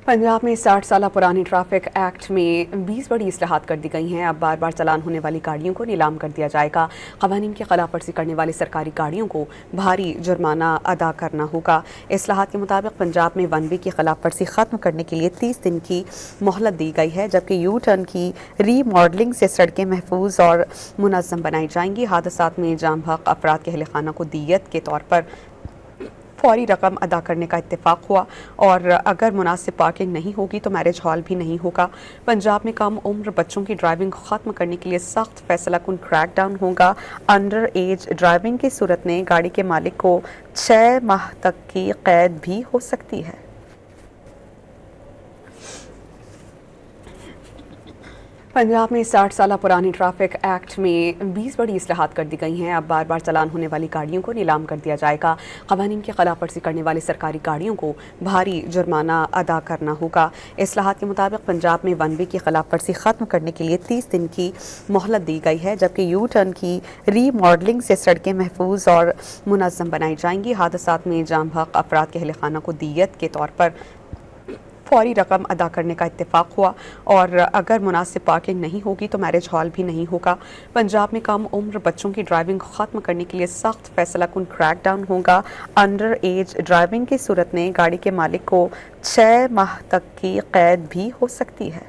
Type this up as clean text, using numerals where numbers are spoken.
पंजाब में 60 साल पुरानी ट्रैफिक एक्ट में 20 बड़ी इस्लाहात कर दी गई हैं। अब बार बार चालान होने वाली गाड़ियों को नीलाम कर दिया जाएगा। क़वानीन की खिलाफ वर्जी करने वाली सरकारी गाड़ियों को भारी जुर्माना अदा करना होगा। इस्लाहात के मुताबिक पंजाब में वन वे की खिलाफ वर्जी ख़त्म करने के लिए 30 दिन की मोहलत दी गई है, जबकि यू टर्न की रीमॉडलिंग से सड़कें महफूज और मुनज़्ज़म बनाई जाएंगी। हादसात में जाम बहक अफराद के अहल खाना को दियत के तौर पर फौरी रकम अदा करने का इत्तेफाक हुआ, और अगर मुनासिब पार्किंग नहीं होगी तो मैरिज हॉल भी नहीं होगा। पंजाब में कम उम्र बच्चों की ड्राइविंग ख़त्म करने के लिए सख्त फैसला कुन क्रैक डाउन होगा। अंडर एज ड्राइविंग की सूरत में गाड़ी के मालिक को 6 माह तक की कैद भी हो सकती है। पंजाब में 60 साल पुरानी ट्रैफिक एक्ट में 20 बड़ी इस्लाहात कर दी गई हैं। अब बार बार चालान होने वाली गाड़ियों को नीलाम कर दिया जाएगा। क़वानीन की खिलाफ वर्जी करने वाली सरकारी गाड़ियों को भारी जुर्माना अदा करना होगा। इस्लाहात के मुताबिक पंजाब में वन वे की खिलाफ वर्जी ख़त्म करने के लिए 30 दिन की मोहलत दी गई है, जबकि यू टर्न की रीमॉडलिंग से सड़कें महफूज और मुनज़्ज़म बनाई जाएंगी। हादसात में जाम बहक अफराद के अहल खाना को दियत के तौर पर फौरी रकम अदा करने का इत्तेफाक हुआ, और अगर मुनासिब पार्किंग नहीं होगी तो मैरिज हॉल भी नहीं होगा। पंजाब में कम उम्र बच्चों की ड्राइविंग ख़त्म करने के लिए सख्त फैसला कुन क्रैक डाउन होगा। अंडर एज ड्राइविंग की सूरत में गाड़ी के मालिक को 6 माह तक की कैद भी हो सकती है।